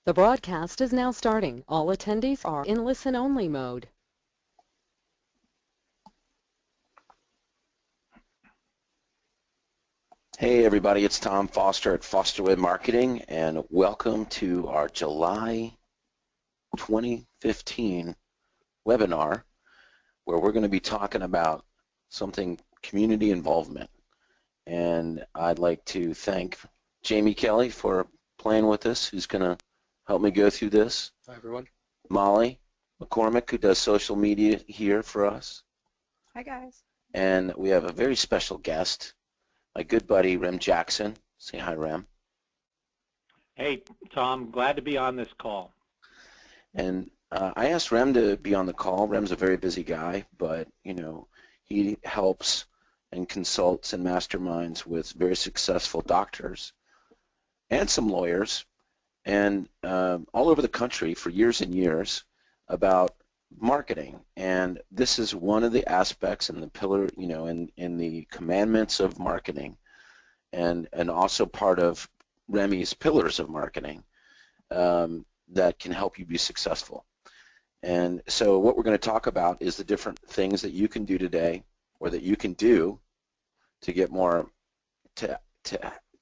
The broadcast is now starting. All attendees are in listen-only mode. Hey everybody, it's Tom Foster at Foster Web Marketing, and welcome to our July 2015 webinar, where we're going to be talking about something community involvement. And I'd like to thank Jamie Kelly for playing with us, who's going to help me go through this. Hi everyone. Molly McCormick, who does social media here for us. Hi guys. And we have a very special guest, my good buddy Rem Jackson. Say hi, Rem. Hey, Tom, glad to be on this call. And I asked Rem to be on the call. Rem's a very busy guy, but he helps and consults and masterminds with very successful doctors and some lawyers and all over the country for years and years about marketing. And this is one of the aspects in the pillar, in the commandments of marketing, and also part of Remy's pillars of marketing that can help you be successful. And so what we're going to talk about is the different things that you can do today, or that you can do to get more to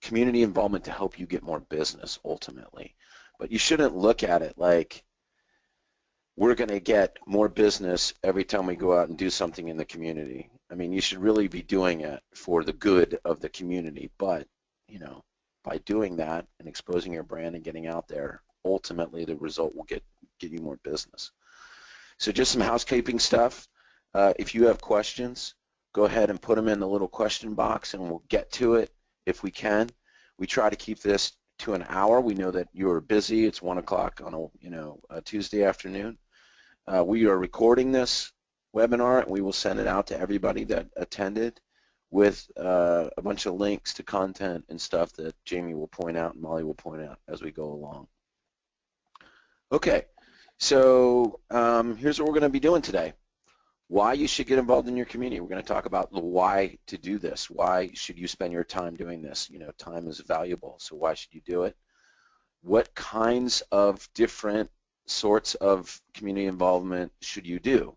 community involvement to help you get more business ultimately. But you shouldn't look at it like we're going to get more business every time we go out and do something in the community. I mean, you should really be doing it for the good of the community, but by doing that and exposing your brand and getting out there, ultimately the result will get you more business. So just some housekeeping stuff. If you have questions, go ahead and put them in the little question box and we'll get to it if we can. We try to keep this to an hour. We know that you're busy. It's 1 o'clock on a Tuesday afternoon. We are recording this webinar and we will send it out to everybody that attended with a bunch of links to content and stuff that Jamie will point out and Molly will point out as we go along. Okay, so here's what we're going to be doing today. Why you should get involved in your community. We're going to talk about the why to do this. Why should you spend your time doing this? Time is valuable, so why should you do it? What kinds of different sorts of community involvement should you do?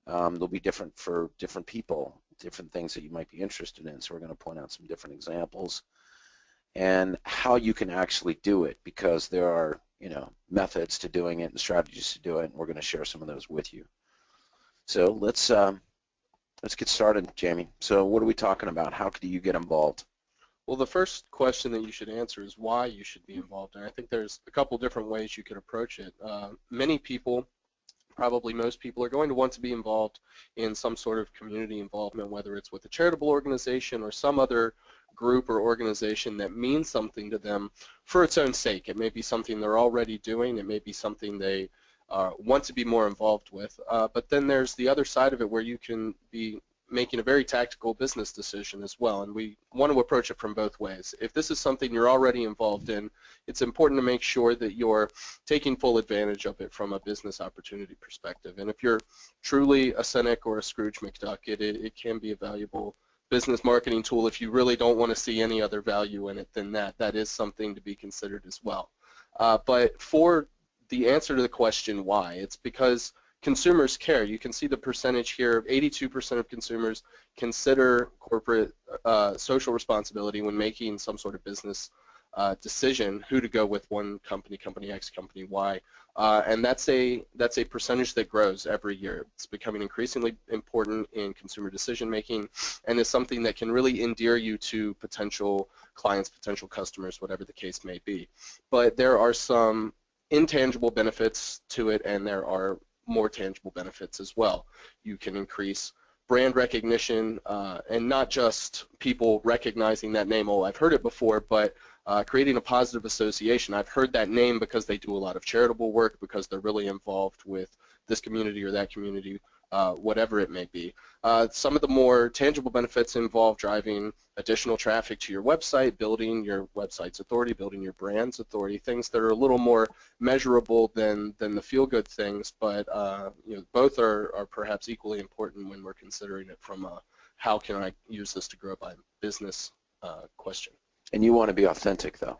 They'll be different for different people, different things that you might be interested in, so we're going to point out some different examples and how you can actually do it, because there are methods to doing it and strategies to do it, and we're going to share some of those with you. So let's get started, Jamie. So what are we talking about? How do you get involved? Well, the first question that you should answer is why you should be involved, and I think there's a couple different ways you could approach it. Many people, probably most people, are going to want to be involved in some sort of community involvement, whether it's with a charitable organization or some other group or organization that means something to them for its own sake. It may be something they're already doing. It may be something they want to be more involved with. But then there's the other side of it where you can be making a very tactical business decision as well, and we want to approach it from both ways. If this is something you're already involved in, it's important to make sure that you're taking full advantage of it from a business opportunity perspective. And if you're truly a cynic or a Scrooge McDuck, it can be a valuable business marketing tool. If you really don't want to see any other value in it than that is something to be considered as well. But for the answer to the question why, it's because consumers care. You can see the percentage here. 82% of consumers consider corporate social responsibility when making some sort of business decision, who to go with, one company, company X, company Y, and that's a percentage that grows every year. It's becoming increasingly important in consumer decision making, and is something that can really endear you to potential clients, potential customers, whatever the case may be. But there are some intangible benefits to it, and there are more tangible benefits as well. You can increase brand recognition, and not just people recognizing that name, oh, I've heard it before, but creating a positive association. I've heard that name because they do a lot of charitable work, because they're really involved with this community or that community, whatever it may be. Some of the more tangible benefits involve driving additional traffic to your website, building your website's authority, building your brand's authority, things that are a little more measurable than the feel-good things, but both are perhaps equally important when we're considering it from a how can I use this to grow my business question. And you want to be authentic, though,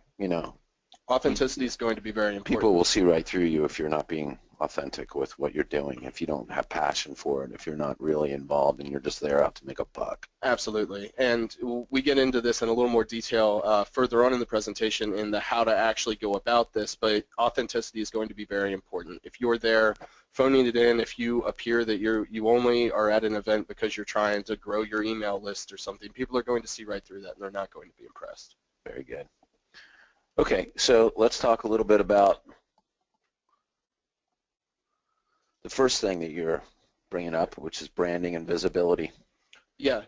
Authenticity is going to be very important. People will see right through you if you're not being authentic with what you're doing, if you don't have passion for it, if you're not really involved and you're just there out to make a buck. Absolutely. And we get into this in a little more detail further on in the presentation in the how to actually go about this, but authenticity is going to be very important. If you're there phoning it in, if you appear that you only are at an event because you're trying to grow your email list or something, people are going to see right through that and they're not going to be impressed. Very good. Okay, so let's talk a little bit about the first thing that you're bringing up, which is branding and visibility. Yeah,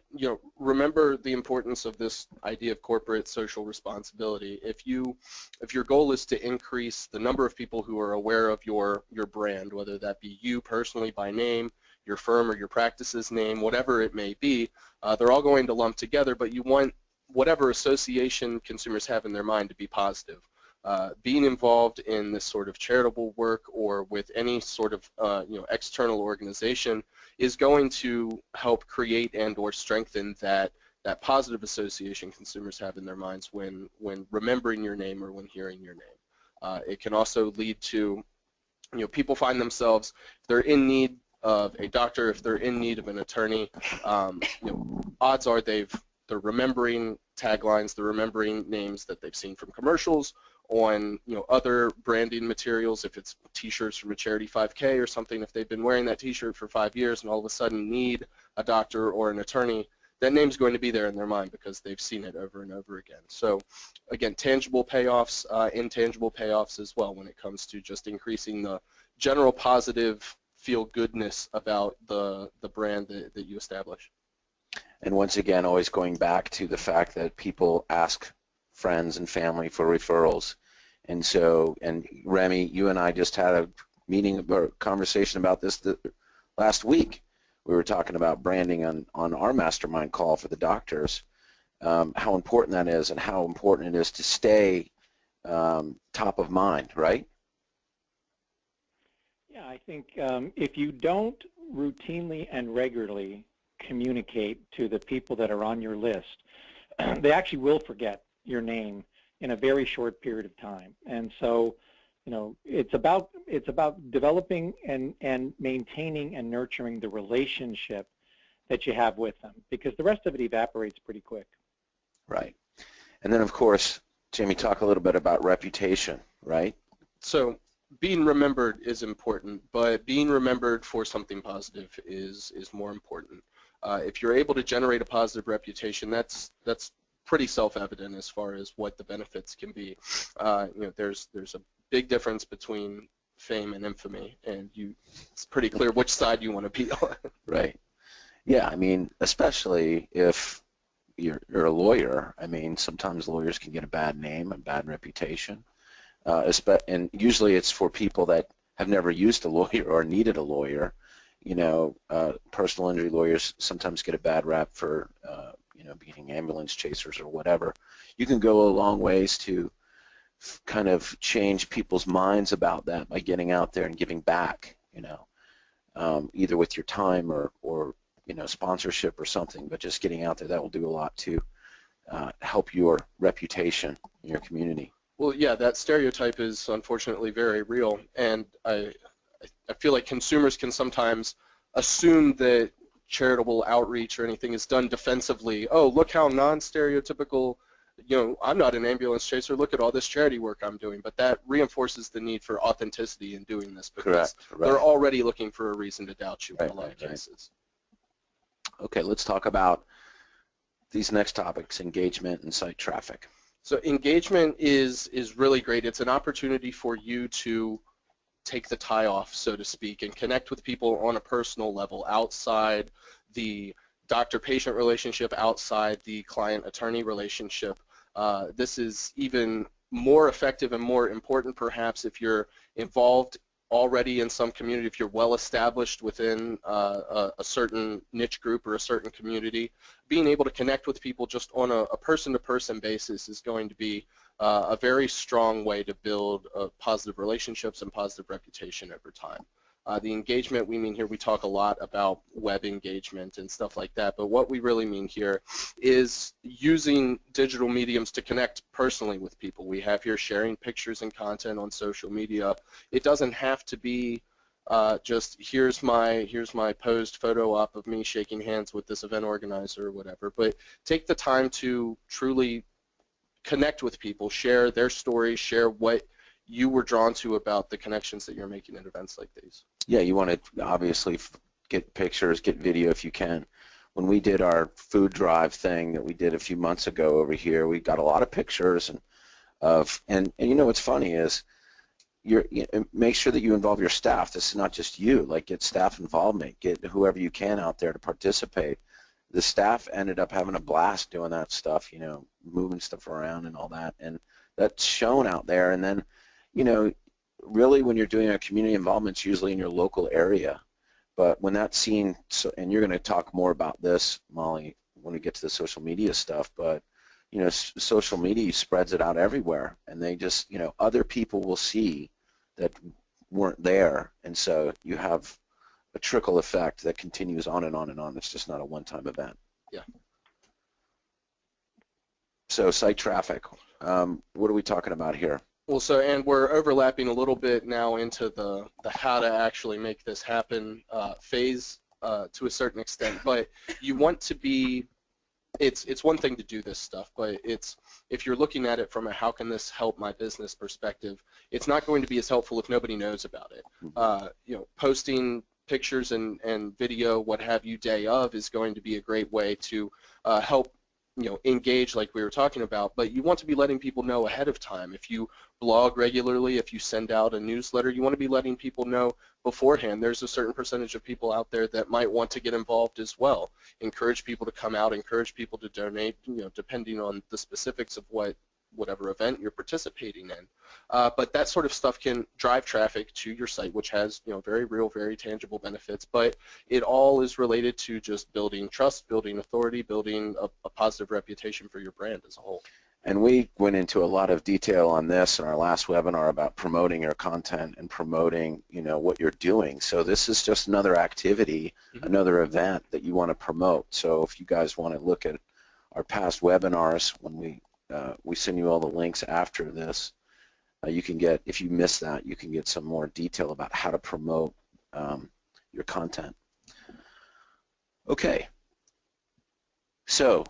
remember the importance of this idea of corporate social responsibility. If your goal is to increase the number of people who are aware of your brand, whether that be you personally by name, your firm or your practice's name, whatever it may be, they're all going to lump together, but you want whatever association consumers have in their mind to be positive. Being involved in this sort of charitable work or with any sort of external organization is going to help create and or strengthen that positive association consumers have in their minds when remembering your name or when hearing your name. It can also lead to people find themselves, if they're in need of a doctor, if they're in need of an attorney, odds are they're remembering taglines, they're remembering names that they've seen from commercials, on other branding materials, if it's t-shirts from a charity 5K or something, if they've been wearing that t-shirt for 5 years and all of a sudden need a doctor or an attorney, that name's going to be there in their mind because they've seen it over and over again. So again, tangible payoffs, intangible payoffs as well when it comes to just increasing the general positive feel-goodness about the brand that you establish. And once again, always going back to the fact that people ask friends and family for referrals. And so, and Remy, you and I just had a meeting or conversation about this last week. We were talking about branding on our mastermind call for the doctors, how important that is and how important it is to stay top of mind, right? Yeah, I think if you don't routinely and regularly communicate to the people that are on your list, they actually will forget your name in a very short period of time. And so, it's about developing and maintaining and nurturing the relationship that you have with them, because the rest of it evaporates pretty quick. Right. And then, of course, Jamie, talk a little bit about reputation, right? So being remembered is important, but being remembered for something positive is more important. If you're able to generate a positive reputation, that's pretty self-evident as far as what the benefits can be. There's a big difference between fame and infamy, and it's pretty clear which side you want to be on. Right. Yeah, I mean, especially if you're a lawyer. I mean, sometimes lawyers can get a bad name, a bad reputation, and usually it's for people that have never used a lawyer or needed a lawyer. Personal injury lawyers sometimes get a bad rap for being ambulance chasers or whatever. You can go a long ways to kind of change people's minds about that by getting out there and giving back, either with your time or sponsorship or something, but just getting out there, that will do a lot to help your reputation in your community. Well, yeah, that stereotype is unfortunately very real, and I feel like consumers can sometimes assume that charitable outreach or anything is done defensively. Oh, look how non-stereotypical, I'm not an ambulance chaser, look at all this charity work I'm doing, but that reinforces the need for authenticity in doing this because they're already looking for a reason to doubt you in a lot of cases. Okay, let's talk about these next topics, engagement and site traffic. So engagement is really great. It's an opportunity for you to take the tie off, so to speak, and connect with people on a personal level outside the doctor-patient relationship, outside the client-attorney relationship. This is even more effective and more important perhaps if you're involved already in some community, if you're well established within a certain niche group or a certain community. Being able to connect with people just on a person-to-person basis is going to be a very strong way to build positive relationships and positive reputation over time. The engagement we mean here, we talk a lot about web engagement and stuff like that, but what we really mean here is using digital mediums to connect personally with people. We have here sharing pictures and content on social media. It doesn't have to be just here's my posed photo op of me shaking hands with this event organizer or whatever, but take the time to truly connect with people, share their stories, share what you were drawn to about the connections that you're making at events like these. Yeah, you want to obviously get pictures, get video if you can. When we did our food drive thing that we did a few months ago over here, we got a lot of pictures and you know what's funny is make sure that you involve your staff. This is not just you. Like, get staff involvement, get whoever you can out there to participate. The staff ended up having a blast doing that stuff, you know, moving stuff around and all that, and that's shown out there. And then, you know, really when you're doing a community involvement, it's usually in your local area. But when that's seen, and you're going to talk more about this, Molly, when we get to the social media stuff, but, you know, social media spreads it out everywhere, and they just, you know, other people will see that weren't there, and so you have a trickle effect that continues on and on and on. It's just not a one-time event. Yeah. So site traffic, what are we talking about here? Well, so, and we're overlapping a little bit now into the how to actually make this happen phase to a certain extent, but you want to be, it's one thing to do this stuff, but if you're looking at it from a how can this help my business perspective, it's not going to be as helpful if nobody knows about it. You know, posting pictures and video, what have you, day of is going to be a great way to help, you know, engage like we were talking about, but you want to be letting people know ahead of time. If you blog regularly, if you send out a newsletter, you want to be letting people know beforehand. There's a certain percentage of people out there that might want to get involved as well. Encourage people to come out, encourage people to donate, you know, depending on the specifics of whatever event you're participating in. But that sort of stuff can drive traffic to your site, which has, you know, very real, very tangible benefits, but it all is related to just building trust, building authority, building a positive reputation for your brand as a whole. And we went into a lot of detail on this in our last webinar about promoting your content and promoting, you know, what you're doing. So this is just another activity, another event that you want to promote. So if you guys want to look at our past webinars, when we send you all the links after this, you can get, if you missed that, you can get some more detail about how to promote your content. Okay, so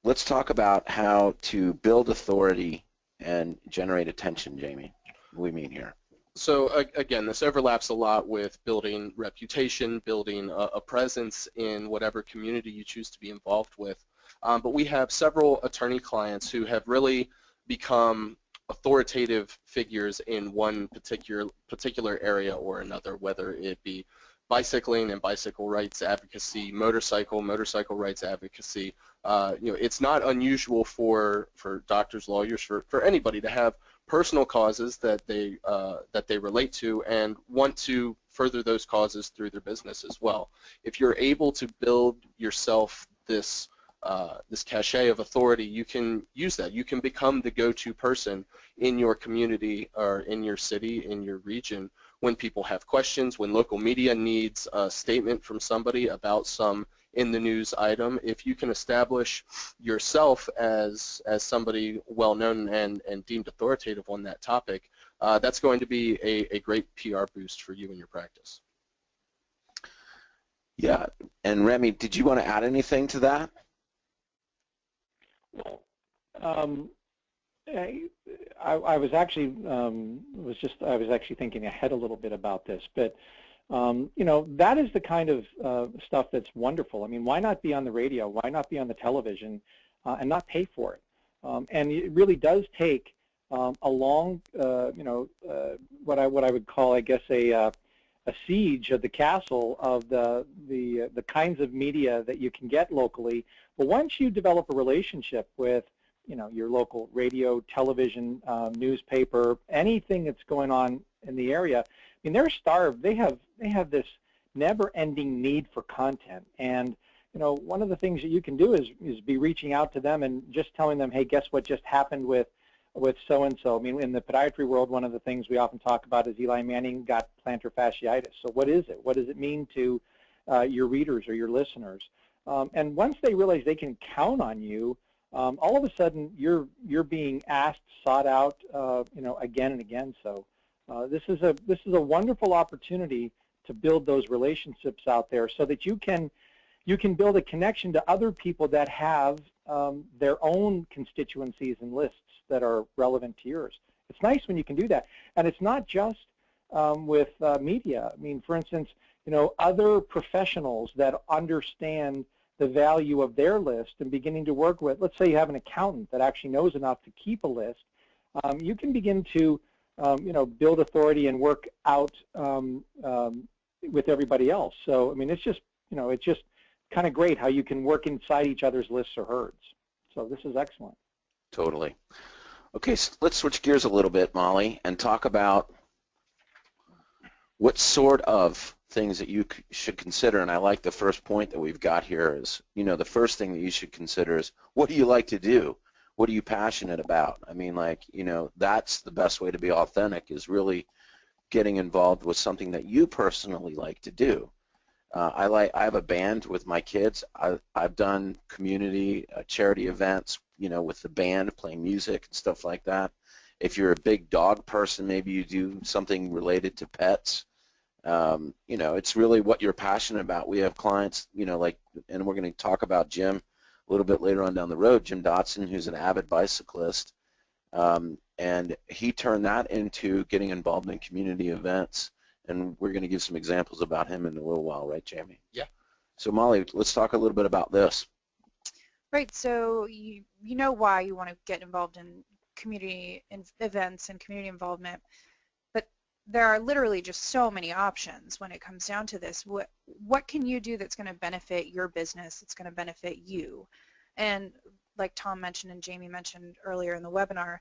let's talk about how to build authority and generate attention, Jamie. What do we mean here? So again, this overlaps a lot with building reputation, building a presence in whatever community you choose to be involved with. But we have several attorney clients who have really become authoritative figures in one particular area or another, whether it be bicycling and bicycle rights advocacy, motorcycle rights advocacy. You know, it's not unusual for doctors, lawyers, for anybody to have personal causes that they relate to and want to further those causes through their business as well. If you're able to build yourself this cachet of authority, you can use that. You can become the go-to person in your community or in your city, in your region, when people have questions, when local media needs a statement from somebody about some in the news item. If you can establish yourself as somebody well-known and deemed authoritative on that topic, that's going to be a great PR boost for you in your practice. Yeah, and Remy, did you want to add anything to that? Well, I was actually thinking ahead a little bit about this, but you know, that is the kind of stuff that's wonderful. I mean, why not be on the radio? Why not be on the television and not pay for it? And it really does take a long, you know, what I would call, I guess, a siege of the castle of the kinds of media that you can get locally. But once you develop a relationship with, you know, your local radio, television, newspaper, anything that's going on in the area, I mean, they're starved. They have this never-ending need for content. And, you know, one of the things that you can do is be reaching out to them and just telling them, hey, guess what just happened with with so-and-so. I mean, in the podiatry world, one of the things we often talk about is Eli Manning got plantar fasciitis. So what is it? What does it mean to your readers or your listeners? And once they realize they can count on you, all of a sudden you're being asked, sought out, again and again. So this is a wonderful opportunity to build those relationships out there, so that you can build a connection to other people that have their own constituencies and lists that are relevant to yours. It's nice when you can do that, and it's not just with media. I mean, for instance, other professionals that understand the value of their list and beginning to work with, let's say you have an accountant that actually knows enough to keep a list, you can begin to build authority and work out with everybody else. So I mean, it's just kind of great how you can work inside each other's lists or herds. So this is excellent. Totally. Okay, so let's switch gears a little bit, Molly, and talk about what sort of things that you should consider. And I like the first point that we've got here is, the first thing that you should consider is, what do you like to do? What are you passionate about? I mean, that's the best way to be authentic, is really getting involved with something that you personally like to do. I have a band with my kids. I've done community charity events, with the band, playing music and stuff like that. If you're a big dog person, maybe you do something related to pets. It's really what you're passionate about. We have clients, and we're going to talk about Jim a little bit later on down the road, Jim Dotson, who's an avid bicyclist, and he turned that into getting involved in community events. And we're going to give some examples about him in a little while, right, Jamie? Yeah. So, Molly, let's talk a little bit about this. Right. So you know why you want to get involved in community events and community involvement, but there are literally just so many options when it comes down to this. What can you do that's going to benefit your business? It's going to benefit you. And like Tom mentioned and Jamie mentioned earlier in the webinar,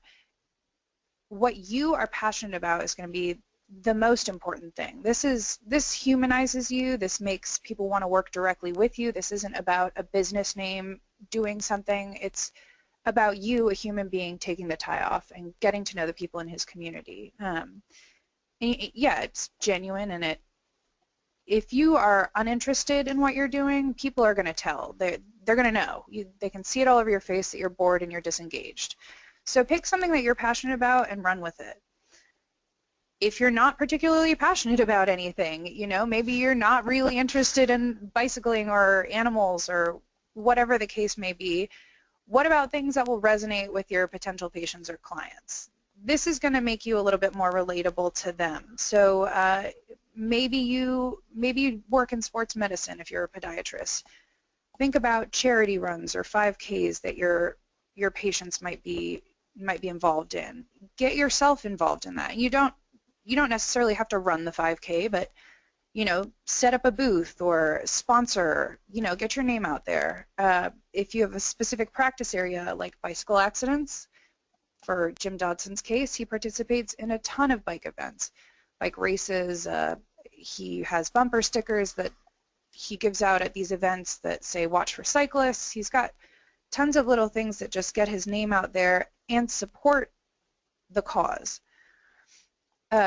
what you are passionate about is going to be the most important thing. This humanizes you. This makes people want to work directly with you. This isn't about a business name doing something. It's about you, a human being, taking the tie off and getting to know the people in his community. Yeah, it's genuine, and if you are uninterested in what you're doing, people are going to tell. They're going to know. They can see it all over your face that you're bored and you're disengaged. So pick something that you're passionate about and run with it. If you're not particularly passionate about anything, maybe you're not really interested in bicycling or animals or whatever the case may be, what about things that will resonate with your potential patients or clients? This is going to make you a little bit more relatable to them. So maybe you work in sports medicine if you're a podiatrist. Think about charity runs or 5Ks that your patients might be involved in. Get yourself involved in that. You don't necessarily have to run the 5K, but set up a booth or sponsor, get your name out there. If you have a specific practice area like bicycle accidents, for Jim Dodson's case, he participates in a ton of bike events, bike races. He has bumper stickers that he gives out at these events that say watch for cyclists. He's got tons of little things that just get his name out there and support the cause.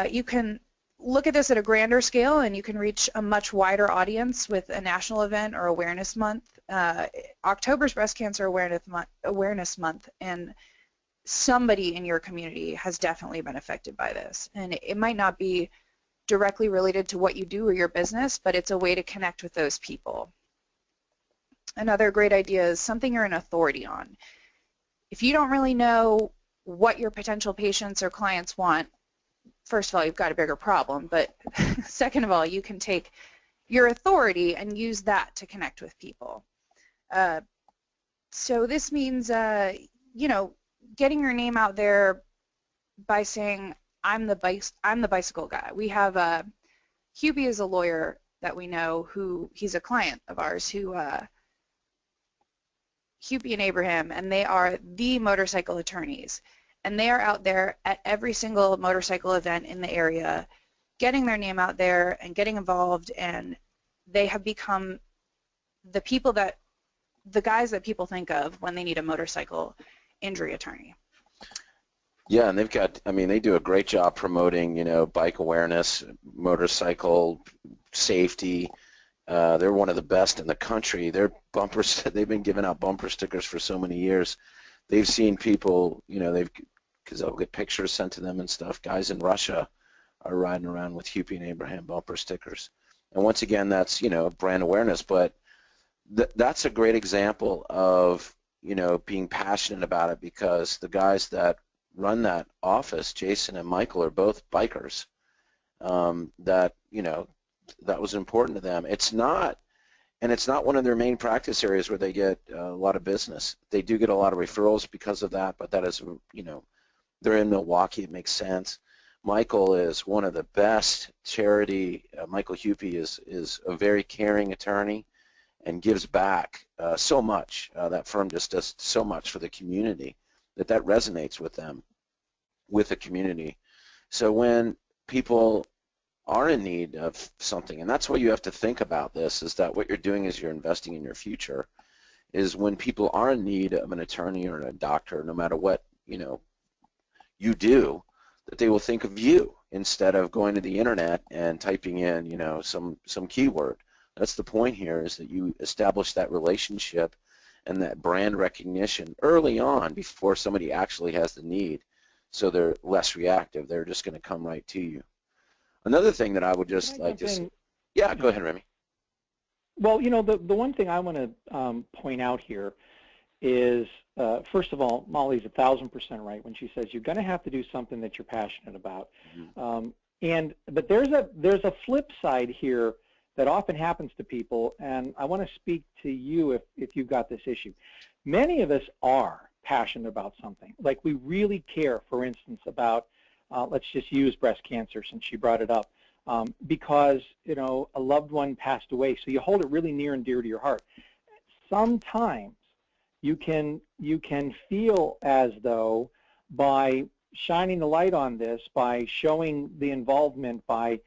You can look at this at a grander scale, and you can reach a much wider audience with a national event or awareness month. October's Breast Cancer Awareness Month, and somebody in your community has definitely been affected by this. And it might not be directly related to what you do or your business, but it's a way to connect with those people. Another great idea is something you're an authority on. If you don't really know what your potential patients or clients want, first of all, you've got a bigger problem, but second of all, you can take your authority and use that to connect with people. So this means, getting your name out there by saying, I'm the bicycle guy. We have Hubie is a lawyer that we know who, he's a client of ours who, Hubie and Abraham, and they are the motorcycle attorneys. And they are out there at every single motorcycle event in the area, getting their name out there and getting involved, and they have become the guys that people think of when they need a motorcycle injury attorney. Yeah, and they've got, I mean, they do a great job promoting, bike awareness, motorcycle safety. They're one of the best in the country. Their bumpers, they've been giving out bumper stickers for so many years. They've seen people, because they'll get pictures sent to them and stuff. Guys in Russia are riding around with Hupy and Abraham bumper stickers. And once again, that's, brand awareness, but that's a great example of, being passionate about it, because the guys that run that office, Jason and Michael, are both bikers. That, that was important to them. It's not one of their main practice areas where they get a lot of business. They do get a lot of referrals because of that, but that is, they're in Milwaukee. It makes sense. Michael is one of the best charity. Michael Hupy is a very caring attorney and gives back so much. That firm just does so much for the community that resonates with them, with the community. So when people are in need of something, and that's what you have to think about this, is that what you're doing is you're investing in your future, is when people are in need of an attorney or a doctor, no matter what, you do, that they will think of you instead of going to the internet and typing in, some keyword. That's the point here, is that you establish that relationship and that brand recognition early on before somebody actually has the need, so they're less reactive. They're just going to come right to you. Another thing that I would just like to say, yeah, go ahead, Remy. Well, the one thing I want to point out here is, first of all, Molly's 1,000% right when she says you're going to have to do something that you're passionate about. Mm-hmm. But there's a flip side here that often happens to people, and I want to speak to you if you've got this issue. Many of us are passionate about something. Like, we really care, for instance, about, let's just use breast cancer since she brought it up, because, a loved one passed away, so you hold it really near and dear to your heart. Sometimes you can feel as though by shining the light on this, by showing the involvement, by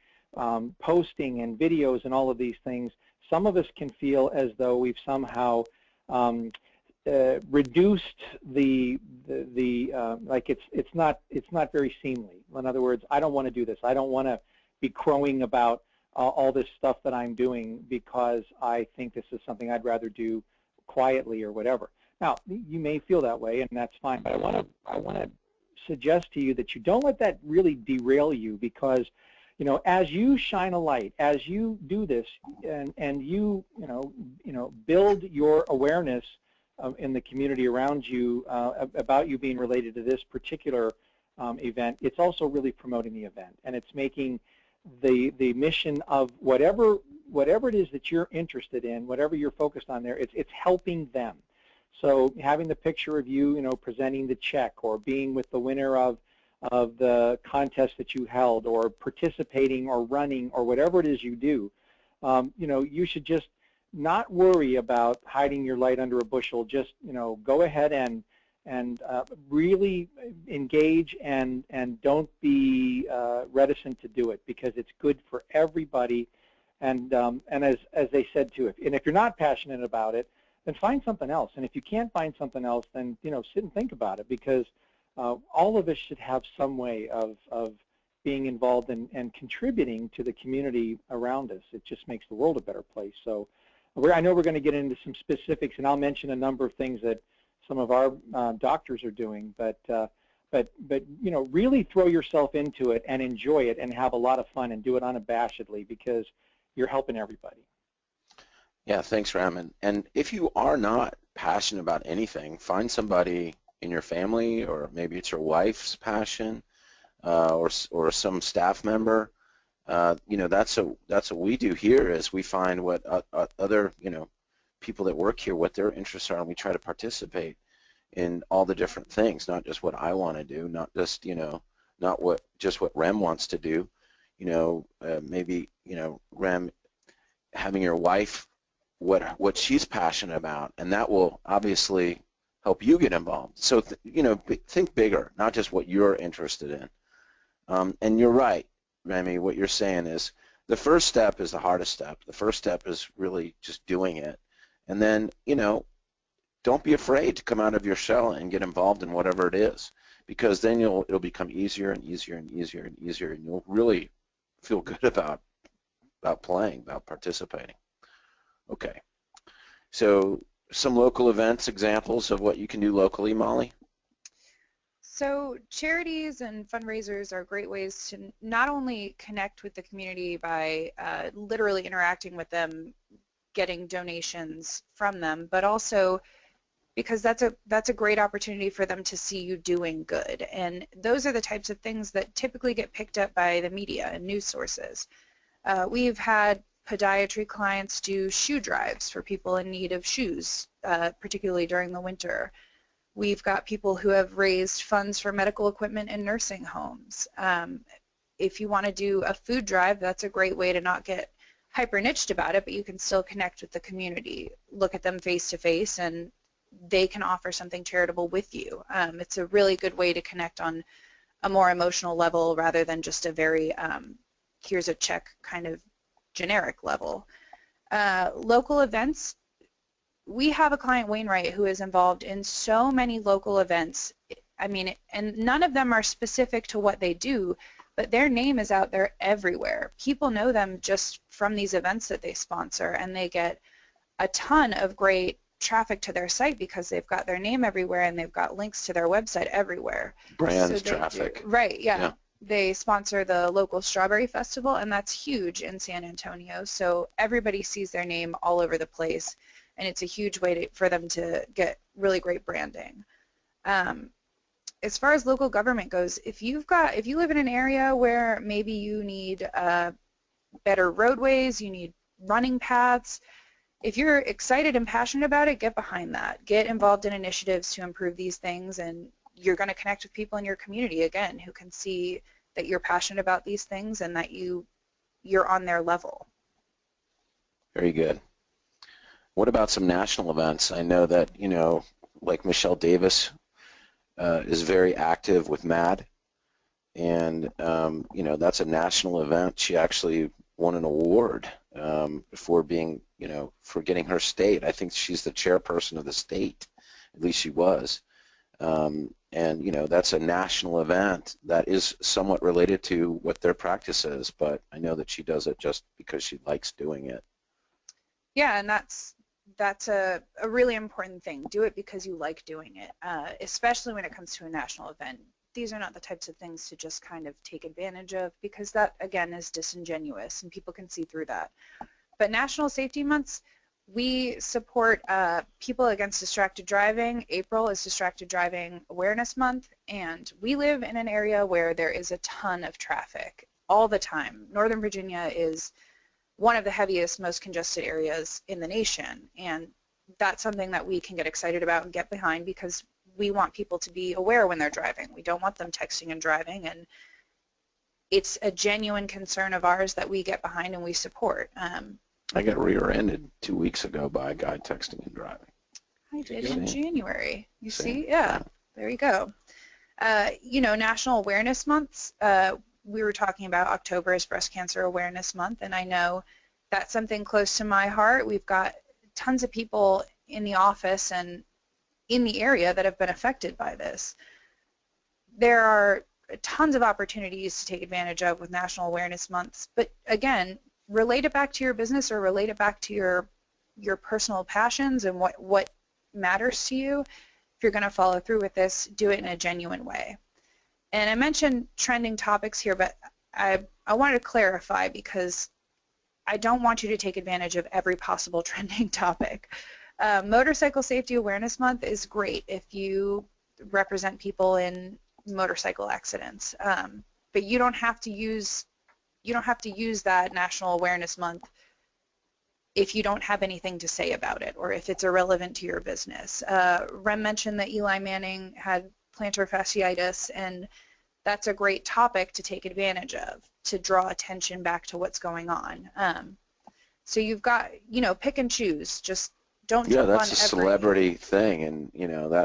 posting and videos and all of these things, some of us can feel as though we've somehow reduced like it's not very seemly. In other words, I don't want to do this. I don't want to be crowing about all this stuff that I'm doing because I think this is something I'd rather do quietly or whatever. Now, you may feel that way, and that's fine, but I want to suggest to you that you don't let that really derail you, because as you shine a light, as you do this, and you build your awareness in the community around you about you being related to this particular event, it's also really promoting the event, and it's making the mission of whatever it is that you're interested in, whatever you're focused on there, it's helping them. So having the picture of you, presenting the check, or being with the winner of the contest that you held, or participating or running, or whatever it is you do, you should just not worry about hiding your light under a bushel. Just go ahead and really engage, and don't be reticent to do it, because it's good for everybody. And as they said too, if you're not passionate about it, then find something else. And if you can't find something else, then sit and think about it, because all of us should have some way of being involved and contributing to the community around us. It just makes the world a better place. So I know we're going to get into some specifics, and I'll mention a number of things that some of our doctors are doing, but really throw yourself into it and enjoy it and have a lot of fun and do it unabashedly, because you're helping everybody. Yeah, thanks, Ram. And if you are not passionate about anything, find somebody in your family, or maybe it's your wife's passion, or some staff member. That's what we do here, is we find what other people that work here, what their interests are, and we try to participate in all the different things, not just what I want to do, not just not what Rem wants to do. Maybe Rem, having your wife what she's passionate about, and that will obviously help you get involved. So think bigger, not just what you're interested in. And you're right, Remy, what you're saying is the first step is the hardest step. The first step is really just doing it. And then, don't be afraid to come out of your shell and get involved in whatever it is. because then it'll become easier and easier and easier and easier, and you'll really feel good about playing, about participating. Okay, so some local events, examples of what you can do locally, Molly? So charities and fundraisers are great ways to not only connect with the community by literally interacting with them, getting donations from them, but also because that's a great opportunity for them to see you doing good. And those are the types of things that typically get picked up by the media and news sources. We've had podiatry clients do shoe drives for people in need of shoes, particularly during the winter. We've got people who have raised funds for medical equipment in nursing homes. If you want to do a food drive, that's a great way to not get hyper niched about it, but you can still connect with the community, look at them face to face, and they can offer something charitable with you. It's a really good way to connect on a more emotional level rather than just a very here's a check kind of generic level. Local events, we have a client, Wainwright, who is involved in so many local events. I mean, and none of them are specific to what they do, but their name is out there everywhere. People know them just from these events that they sponsor, and they get a ton of great traffic to their site because they've got their name everywhere and they've got links to their website everywhere. Brand traffic. Right, yeah. They sponsor the local Strawberry Festival, and that's huge in San Antonio, so everybody sees their name all over the place, and it's a huge way for them to get really great branding. As far as local government goes, if you live in an area where maybe you need better roadways, you need running paths, if you're excited and passionate about it, get behind that. Get involved in initiatives to improve these things, and you're going to connect with people in your community, again, who can see that you're passionate about these things and that you're on their level. Very good. What about some national events? I know that, like Michelle Davis is very active with MAD, and, that's a national event. She actually won an award for being, for getting her state. I think she's the chairperson of the state, at least she was. And, that's a national event that is somewhat related to what their practice is, but I know that she does it just because she likes doing it. Yeah, and that's a really important thing. Do it because you like doing it, especially when it comes to a national event. These are not the types of things to just kind of take advantage of, because that, again, is disingenuous, and people can see through that. But National Safety Months, we support people against distracted driving. April is Distracted Driving Awareness Month, and we live in an area where there is a ton of traffic all the time. Northern Virginia is one of the heaviest, most congested areas in the nation, and that's something that we can get excited about and get behind, because we want people to be aware when they're driving. We don't want them texting and driving, and it's a genuine concern of ours that we get behind and we support. I got rear-ended 2 weeks ago by a guy texting and driving. I did in January. You see? Yeah. There you go. National Awareness Months, we were talking about October is Breast Cancer Awareness Month, and I know that's something close to my heart. We've got tons of people in the office and in the area that have been affected by this. There are tons of opportunities to take advantage of with National Awareness Months, but again, relate it back to your business or relate it back to your personal passions and what matters to you. If you're going to follow through with this, do it in a genuine way. And I mentioned trending topics here, but I wanted to clarify, because I don't want you to take advantage of every possible trending topic. Motorcycle Safety Awareness Month is great if you represent people in motorcycle accidents, but you don't have to use that National Awareness Month if you don't have anything to say about it or if it's irrelevant to your business. Rem mentioned that Eli Manning had plantar fasciitis, and that's a great topic to take advantage of, to draw attention back to what's going on. So you've got, pick and choose. Just don't jump on every... Yeah, that's a celebrity thing, and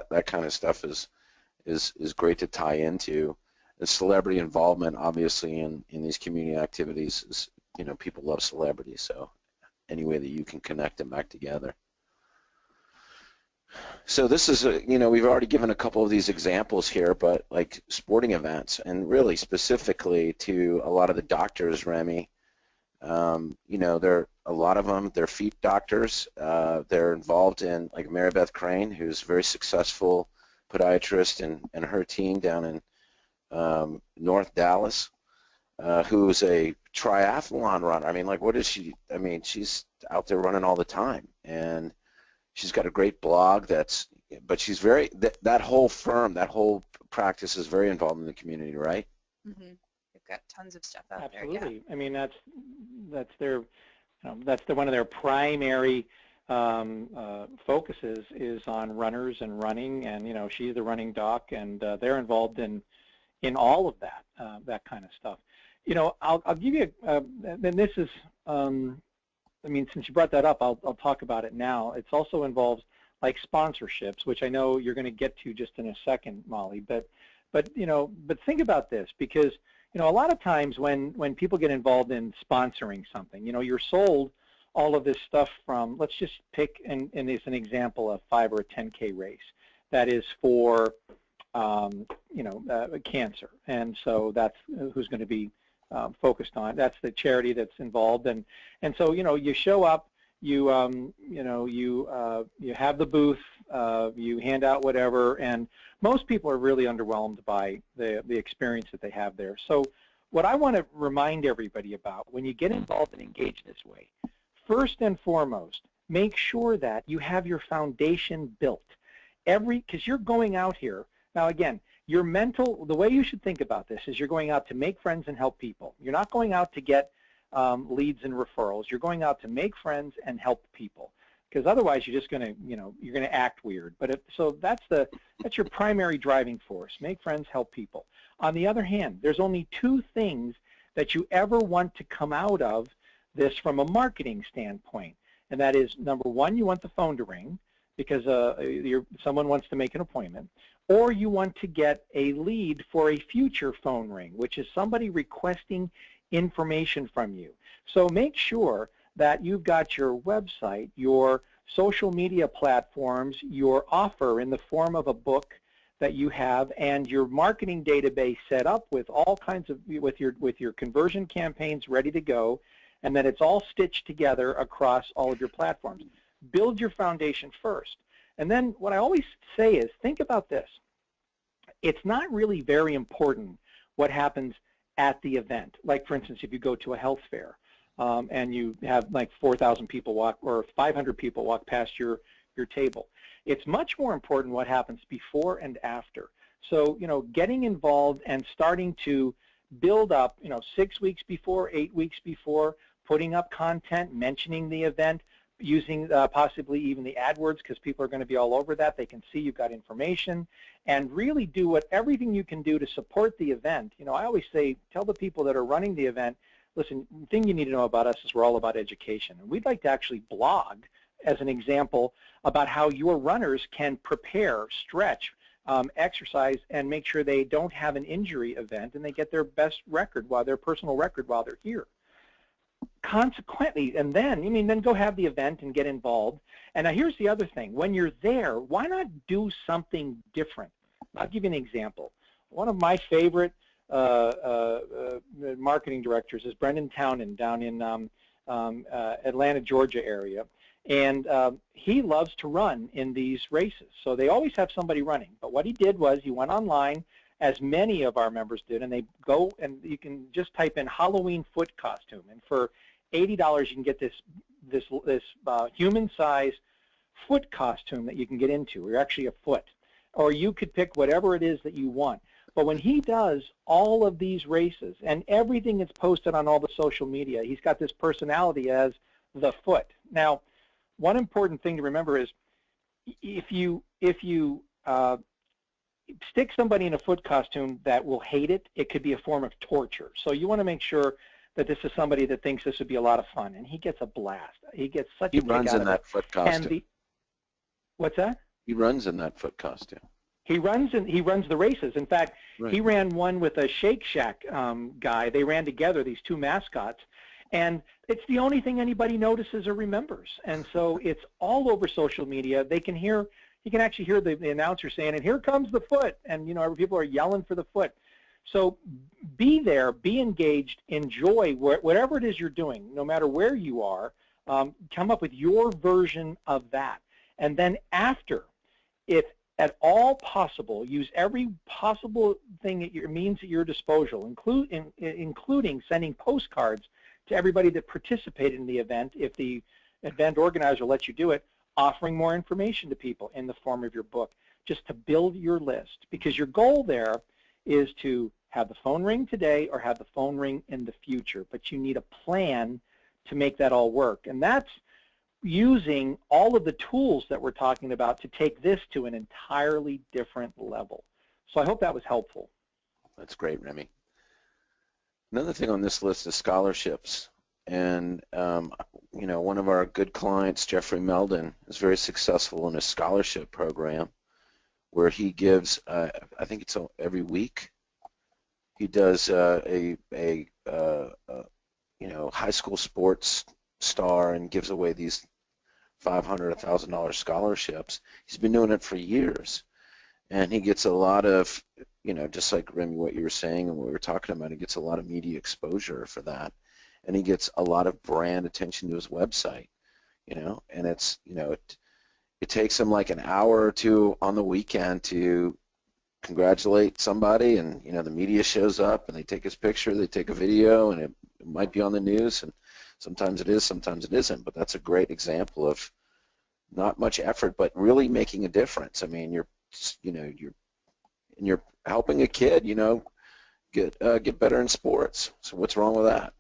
that kind of stuff is great to tie into. The celebrity involvement, obviously, in these community activities is, people love celebrities, so any way that you can connect them back together. So this is we've already given a couple of these examples here, but like sporting events, and really specifically to a lot of the doctors, Remy, they're a lot of them, they're feet doctors. They're involved in, like Mary Beth Crane, who's a very successful podiatrist, and her team down in North Dallas, who's a triathlon runner. I mean, like, what is she? I mean, she's out there running all the time, and she's got a great blog but she's that whole firm, that whole practice is very involved in the community, right? Mm-hmm. They've got tons of stuff out there. Absolutely. Yeah. I mean, that's their one of their primary focuses is on runners and running, and she's the running doc, and they're involved in all of that kind of stuff. I'll give you and this is I mean, since you brought that up, I'll talk about it now. It also involves like sponsorships, which I know you're going to get to just in a second, Molly. But think about this, because a lot of times when people get involved in sponsoring something, you're sold all of this stuff from, let's just pick and as an example, a 5 or a 10K race that is for cancer, and so that's who's going to be focused on. That's the charity that's involved, and so you show up, you have the booth, you hand out whatever, and most people are really underwhelmed by the experience that they have there. So what I want to remind everybody about when you get involved and engage this way, first and foremost, make sure that you have your foundation built. Because you're going out here now, again, the way you should think about this is you're going out to make friends and help people. You're not going out to get leads and referrals. You're going out to make friends and help people, because otherwise you're just going to, you're going to act weird. So that's your primary driving force: make friends, help people. On the other hand, there's only two things that you ever want to come out of this from a marketing standpoint, and that is, number one, you want the phone to ring because someone wants to make an appointment, or you want to get a lead for a future phone ring, which is somebody requesting information from you. So make sure that you've got your website, your social media platforms, your offer in the form of a book that you have, and your marketing database set up with all kinds of, with your conversion campaigns ready to go, and that it's all stitched together across all of your platforms. Build your foundation first. And then what I always say is, think about this. It's not really very important what happens at the event. Like, for instance, if you go to a health fair and you have like 4,000 people walk, or 500 people walk past your table. It's much more important what happens before and after. So, getting involved and starting to build up, 6 weeks before, 8 weeks before, putting up content, mentioning the event, using possibly even the AdWords, because people are going to be all over that. They can see you've got information, and really do everything you can do to support the event. I always say, tell the people that are running the event, listen, the thing you need to know about us is we're all about education. And we'd like to actually blog, as an example, about how your runners can prepare, stretch, exercise, and make sure they don't have an injury event and they get their best record, their personal record while they're here. Consequently, and then go have the event and get involved. And now here's the other thing. When you're there, why not do something different? I'll give you an example. One of my favorite marketing directors is Brendan Townend down in Atlanta, Georgia area. And he loves to run in these races. So they always have somebody running. But what he did was he went online, as many of our members did, and they go and you can just type in Halloween foot costume, and for $80 you can get this human-sized foot costume that you can get into. You're actually a foot, or you could pick whatever it is that you want. But when he does all of these races and everything is posted on all the social media, he's got this personality as the foot. Now, one important thing to remember is if you stick somebody in a foot costume that will hate it, it could be a form of torture. So you want to make sure that this is somebody that thinks this would be a lot of fun, and he gets a blast. He gets such a kick out of it. He runs in that foot costume. What's that? He runs in that foot costume. He runs the races. In fact, right. He ran one with a Shake Shack guy. They ran together, these two mascots, and it's the only thing anybody notices or remembers. And so it's all over social media. They can hear he can actually hear the announcer saying, and here comes the foot, and people are yelling for the foot. So be there, be engaged, enjoy whatever it is you're doing, no matter where you are. Come up with your version of that. And then after, if at all possible, use every possible thing at your means at your disposal, including sending postcards to everybody that participated in the event, if the event organizer lets you do it, offering more information to people in the form of your book, just to build your list. Because your goal there is to have the phone ring today or have the phone ring in the future, but you need a plan to make that all work. And that's using all of the tools that we're talking about to take this to an entirely different level. So I hope that was helpful. That's great, Remy. Another thing on this list is scholarships. And, one of our good clients, Jeffrey Meldon, is very successful in a scholarship program where he gives, I think it's every week, he does a high school sports star and gives away these $500, $1,000 scholarships. He's been doing it for years, and he gets a lot of, just like Remy, what you were saying and what we were talking about, he gets a lot of media exposure for that, and he gets a lot of brand attention to his website, and it's, it takes him like an hour or two on the weekend to congratulate somebody, and the media shows up and they take his picture, they take a video, and it might be on the news, and sometimes it is, sometimes it isn't. But that's a great example of not much effort, but really making a difference. I mean, you're helping a kid, get better in sports. So what's wrong with that?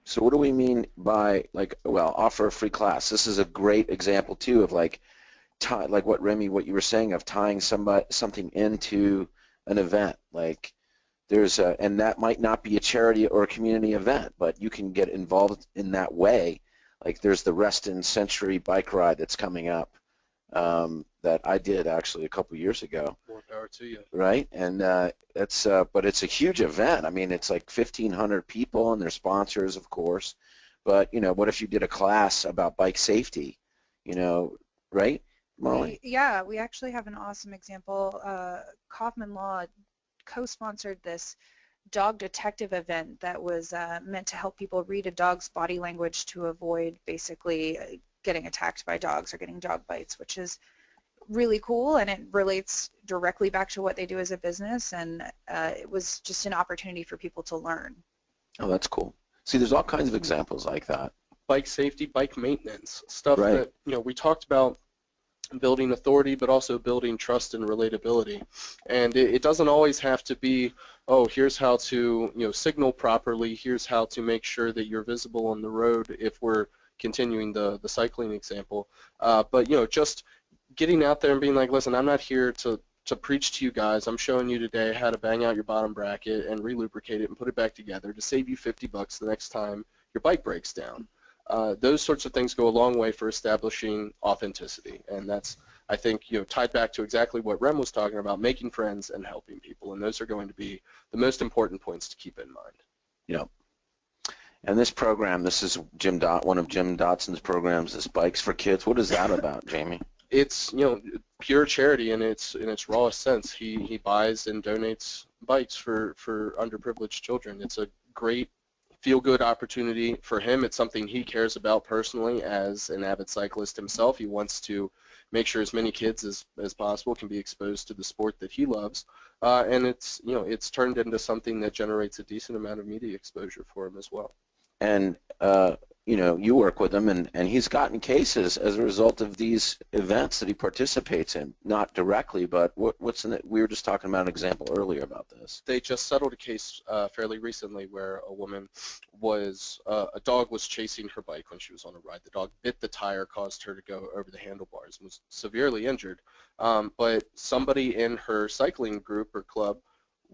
So what do we mean by offer a free class? This is a great example too of like what Remy, what you were saying of tying something into an event. Like and that might not be a charity or a community event, but you can get involved in that way. Like there's the Reston Century bike ride that's coming up that I did actually a couple years ago. More power to you. Right, and but it's a huge event. I mean, it's like 1,500 people, and they're sponsors, of course. But what if you did a class about bike safety? Right? Molly. We actually have an awesome example. Kaufman Law co-sponsored this dog detective event that was meant to help people read a dog's body language to avoid basically getting attacked by dogs or getting dog bites, which is really cool, and it relates directly back to what they do as a business, and it was just an opportunity for people to learn. Oh, that's cool. See, there's all kinds of examples like that. Bike safety, bike maintenance, stuff right. that, we talked about building authority, but also building trust and relatability. And it doesn't always have to be, oh, here's how to, signal properly, here's how to make sure that you're visible on the road if we're continuing the cycling example. But, just getting out there and being like, listen, I'm not here to preach to you guys. I'm showing you today how to bang out your bottom bracket and relubricate it and put it back together to save you $50 the next time your bike breaks down. Those sorts of things go a long way for establishing authenticity, and that's, I think, tied back to exactly what Rem was talking about, making friends and helping people, and those are going to be the most important points to keep in mind. Yeah. And this program, this is one of Jim Dotson's programs, this Bikes for Kids. What is that about, Jamie? It's pure charity in its rawest sense. He buys and donates bikes for underprivileged children. It's a great feel-good opportunity for him. It's something he cares about personally as an avid cyclist himself. He wants to make sure as many kids as possible can be exposed to the sport that he loves, and it's turned into something that generates a decent amount of media exposure for him as well. And you work with him, and he's gotten cases as a result of these events that he participates in, not directly, but what's in it? We were just talking about an example earlier about this. They just settled a case fairly recently where a woman a dog was chasing her bike when she was on a ride. The dog bit the tire, caused her to go over the handlebars, and was severely injured. But somebody in her cycling group or club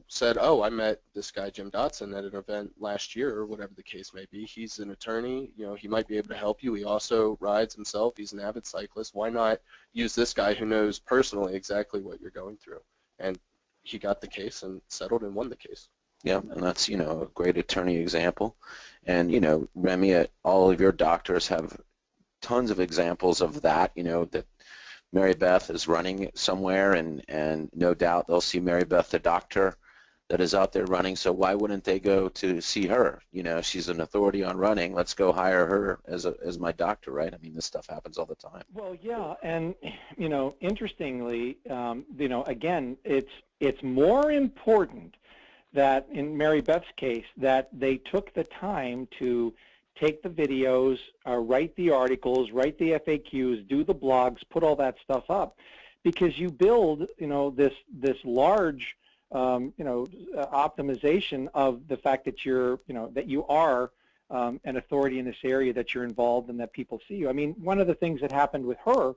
said, oh, I met this guy Jim Dotson at an event last year, or whatever the case may be. He's an attorney, he might be able to help you. He also rides himself. He's an avid cyclist. Why not use this guy who knows personally exactly what you're going through? And he got the case and settled and won the case. Yeah, and that's, a great attorney example. And, Remy, all of your doctors have tons of examples of that, that Mary Beth is running somewhere, and no doubt they'll see Mary Beth, the doctor, that is out there running, so why wouldn't they go to see her? You know, she's an authority on running. Let's go hire her as my doctor, right? I mean, this stuff happens all the time. Well, yeah, and you know, interestingly, you know, again, it's more important that in Mary Beth's case that they took the time to take the videos, write the articles, write the FAQs, do the blogs, put all that stuff up, because you build, you know, this large you know, optimization of the fact that you're, you know, that you are an authority in this area, that you're involved and that people see you. I mean, one of the things that happened with her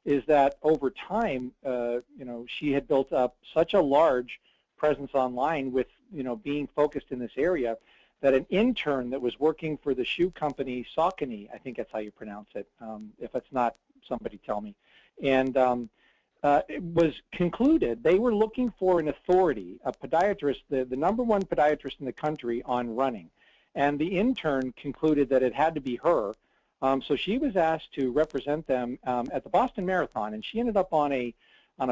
is that over time, you know, she had built up such a large presence online with, you know, being focused in this area, that an intern that was working for the shoe company Saucony, I think that's how you pronounce it, if it's not, somebody tell me, and it was concluded they were looking for an authority, a podiatrist, the #1 podiatrist in the country on running. And the intern concluded that it had to be her. So she was asked to represent them at the Boston Marathon, and she ended up on a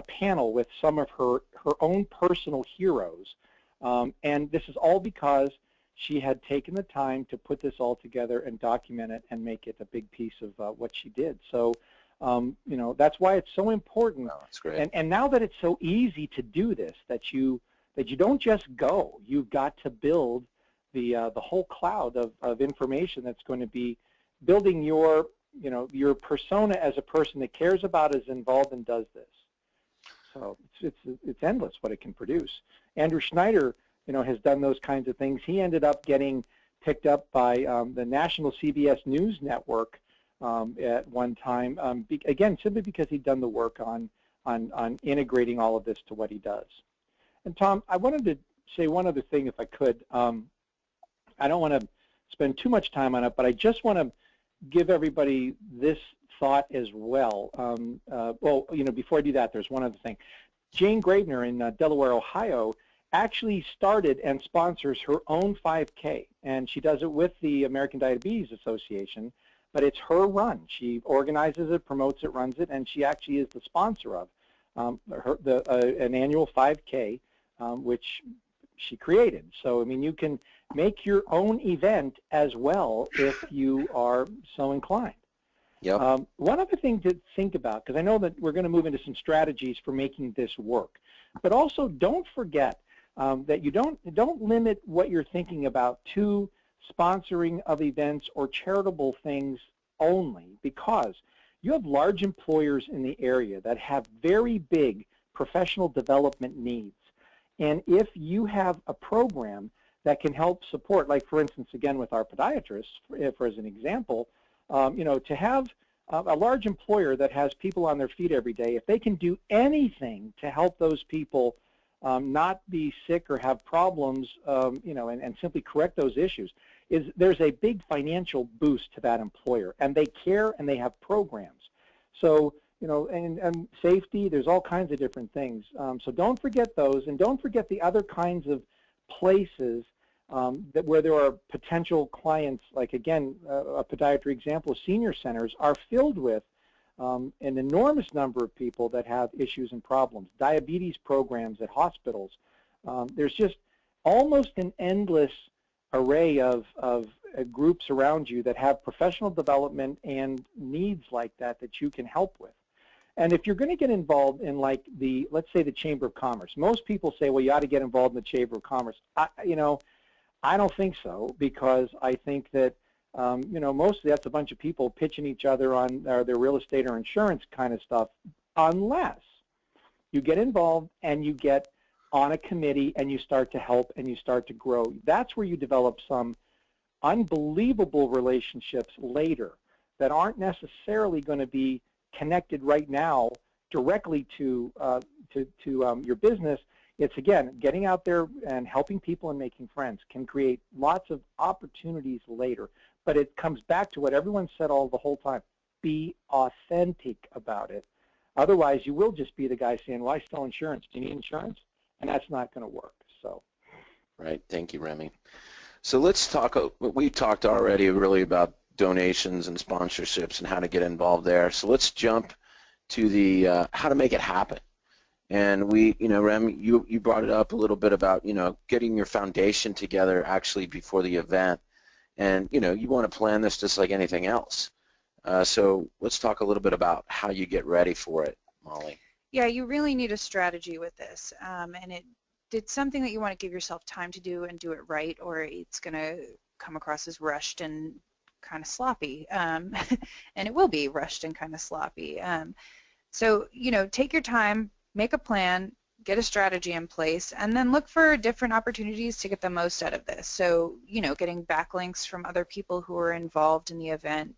panel with some of her own personal heroes. And this is all because she had taken the time to put this all together and document it and make it a big piece of what she did. So you know, that's why it's so important. Oh, that's great. And now that it's so easy to do this, that you don't just go, you've got to build the whole cloud of information that's going to be building your, you know, your persona as a person that cares about, is involved, and does this. So it's endless what it can produce. Andrew Schneider, you know, has done those kinds of things. He ended up getting picked up by the national CBS News Network at one time, again, simply because he'd done the work on integrating all of this to what he does. And Tom, I wanted to say one other thing, if I could. I don't want to spend too much time on it, but I just want to give everybody this thought as well. Well, you know, before I do that, there's one other thing. Jane Gravener in Delaware, Ohio, actually started and sponsors her own 5K, and she does it with the American Diabetes Association. But it's her run. She organizes it, promotes it, runs it, and she actually is the sponsor of an annual 5K, which she created. So, I mean, you can make your own event as well if you are so inclined. Yep. One other thing to think about, because I know that we're going to move into some strategies for making this work, but also don't forget that you don't limit what you're thinking about to sponsoring of events or charitable things only, because you have large employers in the area that have very big professional development needs. And if you have a program that can help support, like for instance, again with our podiatrists, for as an example, you know, to have a large employer that has people on their feet every day, if they can do anything to help those people not be sick or have problems, you know, and simply correct those issues, there's a big financial boost to that employer, and they care and they have programs. So, you know, and safety, there's all kinds of different things. So don't forget those, and don't forget the other kinds of places where there are potential clients, like again, a podiatry example, senior centers are filled with an enormous number of people that have issues and problems. Diabetes programs at hospitals. There's just almost an endless array of groups around you that have professional development and needs like that that you can help with. And if you're going to get involved in, like, let's say the Chamber of Commerce, most people say, well, you ought to get involved in the Chamber of Commerce. You know, I don't think so, because I think that you know, mostly that's a bunch of people pitching each other on their real estate or insurance kind of stuff, unless you get involved and you get on a committee and you start to help and you start to grow. That's where you develop some unbelievable relationships later that aren't necessarily going to be connected right now directly to your business. It's, again, getting out there and helping people and making friends can create lots of opportunities later. But it comes back to what everyone said the whole time: be authentic about it. Otherwise, you will just be the guy saying, well, I sell insurance. Do you need insurance? And that's not going to work. So, right. Thank you, Remy. So let's talk. We talked already really about donations and sponsorships and how to get involved there. So let's jump to the how to make it happen. And we, Rem, you brought it up a little bit about, getting your foundation together actually before the event. And, you want to plan this just like anything else. So let's talk a little bit about how you get ready for it, Molly. Yeah, you really need a strategy with this, and it's something that you want to give yourself time to do and do it right, or it's going to come across as rushed and kind of sloppy, and it will be rushed and kind of sloppy. So, take your time, make a plan, get a strategy in place, and then look for different opportunities to get the most out of this. So, getting backlinks from other people who are involved in the event,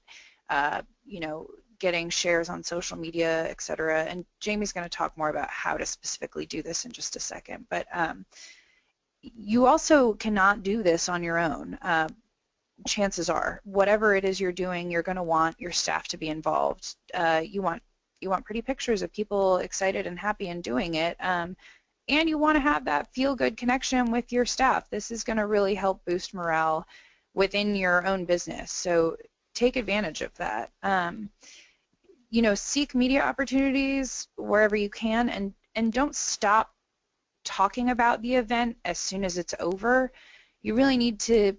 getting shares on social media, etc. And Jamie's going to talk more about how to specifically do this in just a second. But you also cannot do this on your own. Chances are, whatever it is you're doing, you're going to want your staff to be involved. You want pretty pictures of people excited and happy and doing it. And you want to have that feel-good connection with your staff. This is going to really help boost morale within your own business. So take advantage of that. Seek media opportunities wherever you can, and don't stop talking about the event as soon as it's over. You really need to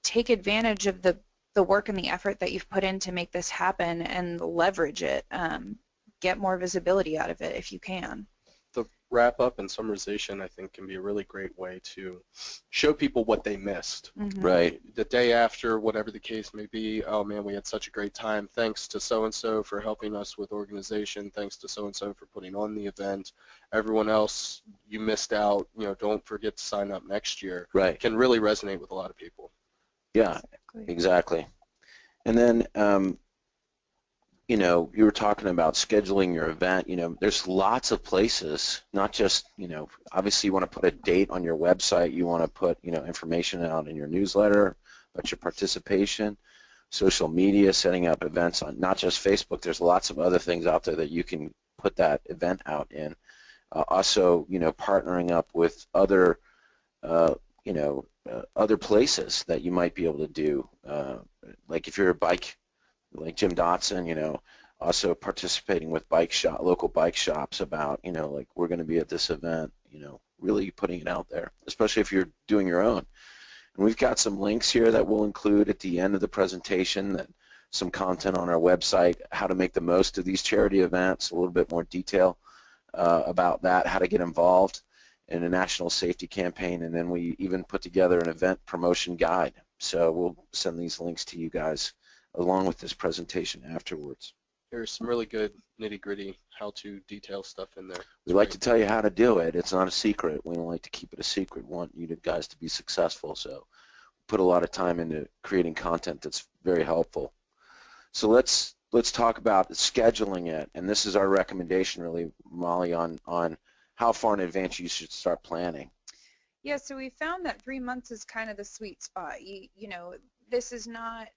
take advantage of the work and the effort that you've put in to make this happen and leverage it. Get more visibility out of it if you can. The wrap-up and summarization, I think, can be a really great way to show people what they missed. Mm-hmm. Right. The day after, whatever the case may be, oh man, we had such a great time. Thanks to so-and-so for helping us with organization. Thanks to so-and-so for putting on the event. Everyone else, you missed out. Don't forget to sign up next year. Right. Can really resonate with a lot of people. Yeah, exactly. And then, you were talking about scheduling your event. There's lots of places, not just, obviously you want to put a date on your website. You want to put, information out in your newsletter about your participation, social media, setting up events on not just Facebook. There's lots of other things out there that you can put that event out in. Also, partnering up with other, other places that you might be able to do. Like if you're a bike, like Jim Dotson, also participating with local bike shops about, like we're going to be at this event, really putting it out there, especially if you're doing your own. And we've got some links here that we'll include at the end of the presentation, some content on our website, how to make the most of these charity events, a little bit more detail about that, how to get involved in a national safety campaign, and then we even put together an event promotion guide. So we'll send these links to you guys along with this presentation afterwards. There's some really good nitty-gritty how-to detail stuff in there. We like to tell you how to do it. It's not a secret. We don't like to keep it a secret. We want you guys to be successful. So put a lot of time into creating content that's very helpful. So let's talk about scheduling it. And this is our recommendation, really, Molly, on how far in advance you should start planning. Yeah, so we found that 3 months is kind of the sweet spot. This is not,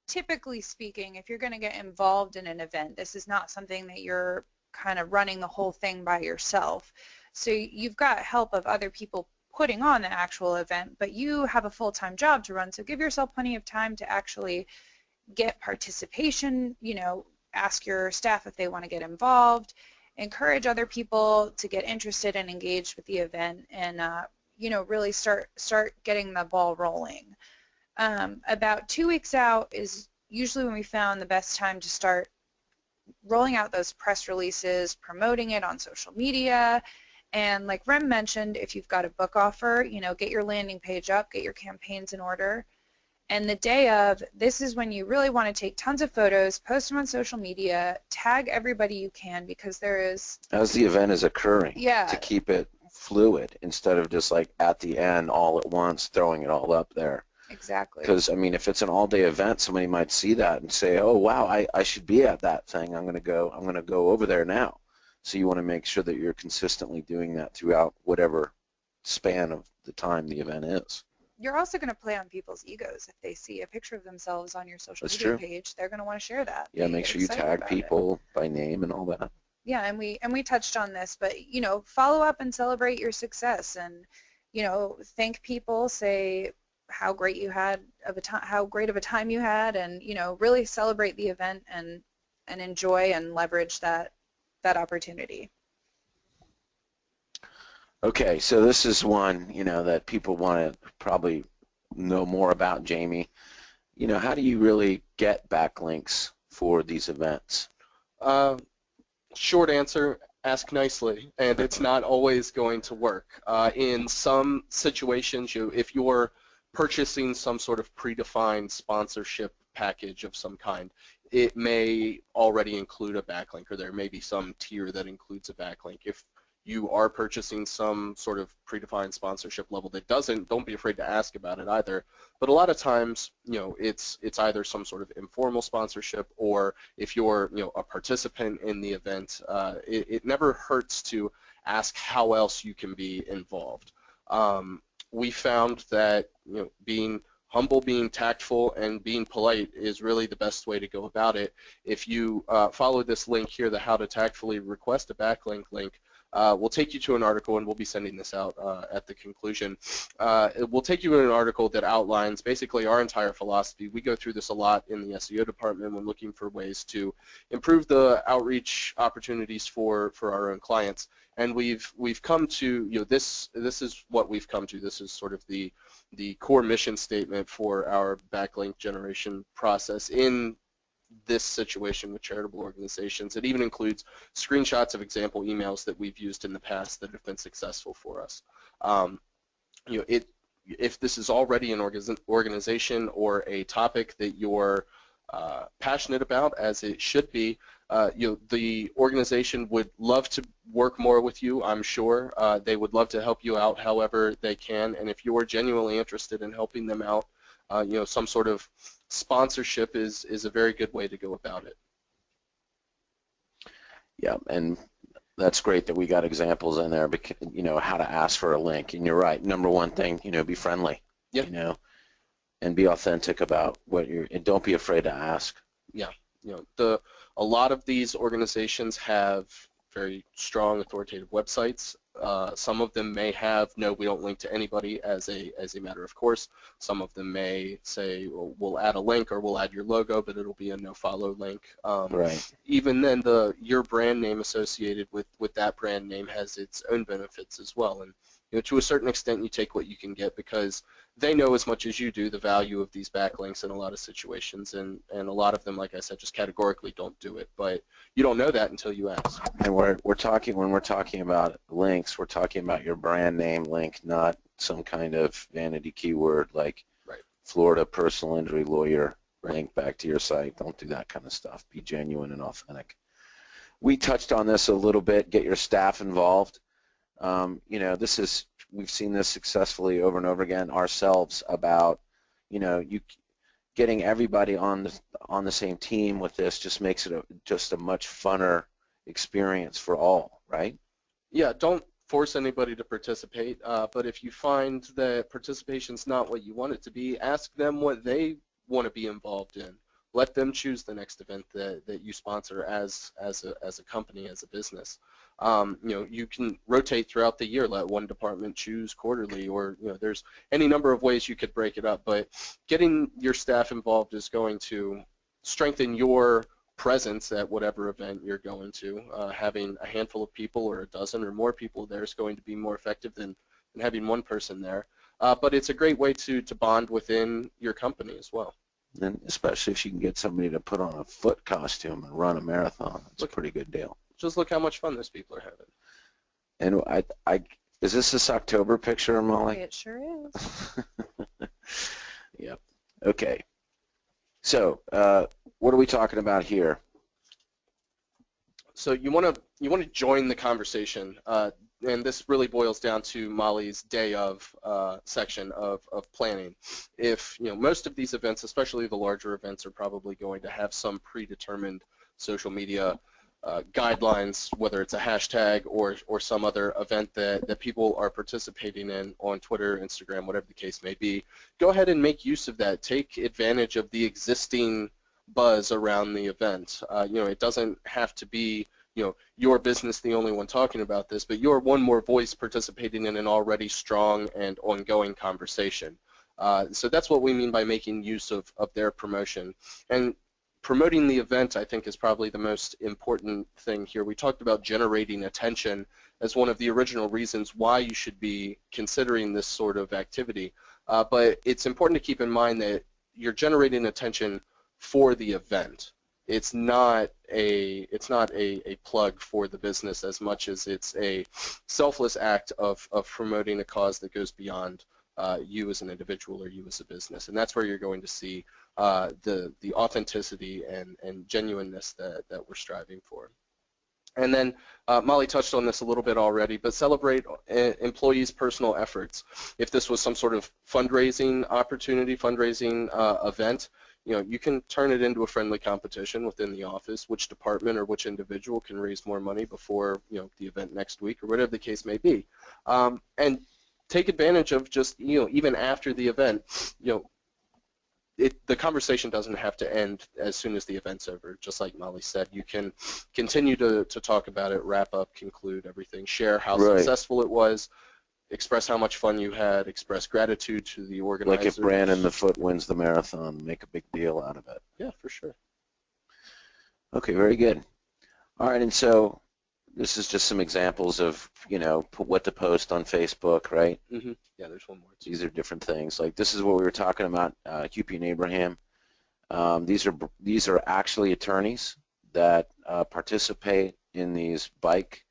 typically speaking, if you're going to get involved in an event, this is not something that you're kind of running the whole thing by yourself. So you've got help of other people putting on the actual event, but you have a full-time job to run, so give yourself plenty of time to actually get participation, ask your staff if they want to get involved, encourage other people to get interested and engaged with the event, and really start getting the ball rolling. About 2 weeks out is usually when we found the best time to start rolling out those press releases, promoting it on social media, and like Rem mentioned, if you've got a book offer, get your landing page up, get your campaigns in order. And the day of, this is when you really want to take tons of photos, post them on social media, tag everybody you can, because there is... As the event is occurring, yeah, to keep it fluid instead of just like at the end all at once throwing it all up there. Exactly. Because, I mean, if it's an all-day event, somebody might see that and say, oh, wow, I should be at that thing. I'm going to go over there now. So you want to make sure that you're consistently doing that throughout whatever span of the time the event is. You're also going to play on people's egos. If they see a picture of themselves on your social That's media true. page, they're going to want to share that. Yeah, They make get sure you excited tag about people by name and all that. Yeah, and we touched on this, but follow up and celebrate your success, and thank people, say how great you had of a time, how great of a time you had, and really celebrate the event and enjoy and leverage that that opportunity. Okay, so this is one, that people want to probably know more about, Jamie. How do you really get backlinks for these events? Short answer, ask nicely, and it's not always going to work. In some situations, if you're purchasing some sort of predefined sponsorship package of some kind, it may already include a backlink, or there may be some tier that includes a backlink. If you are purchasing some sort of predefined sponsorship level that doesn't, don't be afraid to ask about it either. But a lot of times, it's either some sort of informal sponsorship, or if you're, a participant in the event, it never hurts to ask how else you can be involved. We found that, being humble, being tactful, and being polite is really the best way to go about it. If you follow this link here, the How to Tactfully Request a Backlink link, we'll take you to an article, and we'll be sending this out at the conclusion. It will take you to an article that outlines basically our entire philosophy. We go through this a lot in the SEO department when looking for ways to improve the outreach opportunities for our own clients. And we've come to, this is what we've come to. This is sort of the core mission statement for our backlink generation process in this situation with charitable organizations. It even includes screenshots of example emails that we've used in the past that have been successful for us. If this is already an organization or a topic that you're passionate about, as it should be, the organization would love to work more with you, I'm sure. They would love to help you out however they can, and if you're genuinely interested in helping them out, some sort of sponsorship is a very good way to go about it. Yeah, and that's great that we got examples in there, because, how to ask for a link. And you're right, number one thing, be friendly, yeah. And be authentic about what and don't be afraid to ask. Yeah, a lot of these organizations have very strong authoritative websites. Some of them may have, no, we don't link to anybody as a matter of course. Some of them may say, well, we'll add a link, or we'll add your logo, but it'll be a no-follow link. Right. Even then, your brand name associated with that brand name has its own benefits as well. And to a certain extent, you take what you can get, because they know as much as you do the value of these backlinks in a lot of situations, and a lot of them, like I said, just categorically don't do it. But you don't know that until you ask. And when we're talking about links, we're talking about your brand name link, not some kind of vanity keyword like Florida personal injury lawyer link back to your site. Don't do that kind of stuff. Be genuine and authentic. We touched on this a little bit. Get your staff involved. We've seen this successfully over and over again ourselves about, you getting everybody on the same team with this just makes it just a much funner experience for all, right? Yeah, don't force anybody to participate, but if you find that participation's not what you want it to be, ask them what they want to be involved in. Let them choose the next event that you sponsor as a company, as a business. You can rotate throughout the year. Let one department choose quarterly, or there's any number of ways you could break it up. But getting your staff involved is going to strengthen your presence at whatever event you're going to. Having a handful of people, or a dozen or more people there, is going to be more effective than having one person there. But it's a great way to bond within your company as well. And especially if you can get somebody to put on a foot costume and run a marathon, it's a pretty good deal. Just look how much fun those people are having. And is this October picture, Molly? It sure is. Yep. Okay. So what are we talking about here? So you want to join the conversation, and this really boils down to Molly's day of section of planning. If most of these events, especially the larger events, are probably going to have some predetermined social media guidelines, whether it's a hashtag or some other event that people are participating in on Twitter, Instagram, whatever the case may be. Go ahead and make use of that. Take advantage of the existing buzz around the event. It doesn't have to be your business the only one talking about this, but you're one more voice participating in an already strong and ongoing conversation. So that's what we mean by making use of their promotion. And promoting the event, I think, is probably the most important thing here. We talked about generating attention as one of the original reasons why you should be considering this sort of activity. But it's important to keep in mind that you're generating attention for the event. It's not a plug for the business as much as it's a selfless act of promoting a cause that goes beyond you as an individual or you as a business. And that's where you're going to see the authenticity and genuineness that we're striving for. And then Molly touched on this a little bit already, but celebrate employees' personal efforts. If this was some sort of fundraising opportunity, fundraising event, you can turn it into a friendly competition within the office. Which department or which individual can raise more money before the event next week or whatever the case may be, and take advantage of just even after the event. The conversation doesn't have to end as soon as the event's over. Just like Molly said, you can continue to talk about it, wrap up, conclude everything, share how successful it was, express how much fun you had, express gratitude to the organizers. Like if Brandon the Foot wins the marathon, make a big deal out of it. Yeah, for sure. Okay, very good. All right, and so this is just some examples of, what to post on Facebook, right? Mm-hmm. Yeah, there's one more. These are different things. Like this is what we were talking about, Hupy and Abraham. These are actually attorneys that participate in these bike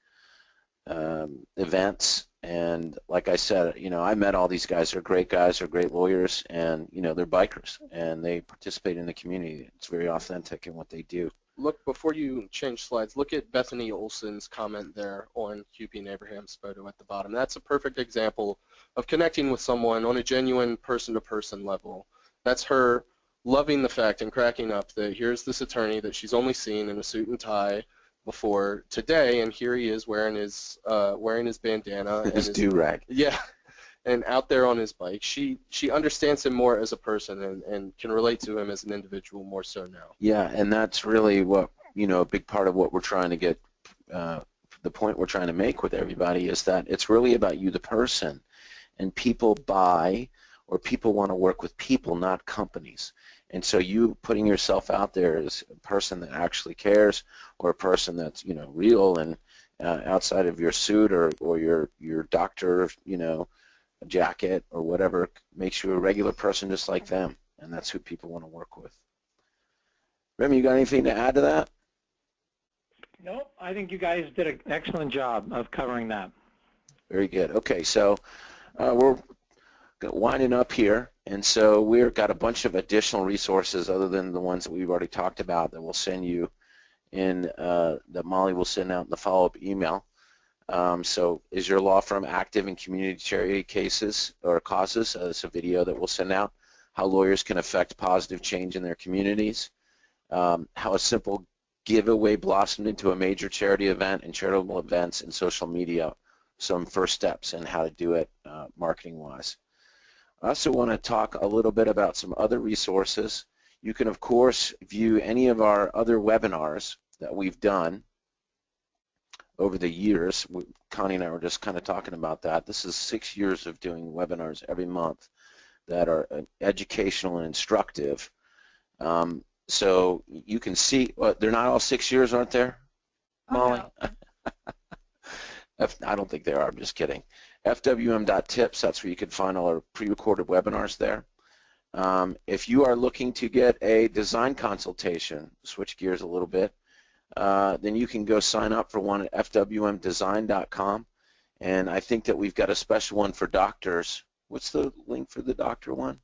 events. And like I said, I met all these guys. They're great guys. They're great lawyers, and they're bikers, and they participate in the community. It's very authentic in what they do. Look, before you change slides, look at Bethany Olson's comment there on Hupy and Abraham's photo at the bottom. That's a perfect example of connecting with someone on a genuine person-to-person level. That's her loving the fact and cracking up that here's this attorney that she's only seen in a suit and tie before today, and here he is wearing his bandana and his do-rag. Yeah, and out there on his bike. She understands him more as a person and can relate to him as an individual more so now. Yeah, and that's really what, a big part of what we're trying to get, the point we're trying to make with everybody is that it's really about you, the person, and people buy or people want to work with people, not companies. And so you putting yourself out there as a person that actually cares, or a person that's, real and outside of your suit or your doctor, jacket or whatever, makes you a regular person just like them, and that's who people want to work with. Remy, you got anything to add to that? No, I think you guys did an excellent job of covering that. Very good. Okay, so we're winding up here, and so we've got a bunch of additional resources other than the ones that we've already talked about that we'll send you in, that Molly will send out in the follow-up email. So is your law firm active in community charity cases or causes? It's a video that we'll send out. How lawyers can affect positive change in their communities. How a simple giveaway blossomed into a major charity event and charitable events and social media. Some first steps and how to do it marketing-wise. I also want to talk a little bit about some other resources. You can, of course, view any of our other webinars that we've done over the years. Connie and I were just kind of talking about that. This is 6 years of doing webinars every month that are educational and instructive. So you can see, they're not all 6 years, aren't there, Molly? Oh, no. I don't think they are. I'm just kidding. fwm.tips, that's where you can find all our pre-recorded webinars there. If you are looking to get a design consultation, switch gears a little bit, then you can go sign up for one at fwmdesign.com, and I think that we've got a special one for doctors. What's the link for the doctor one?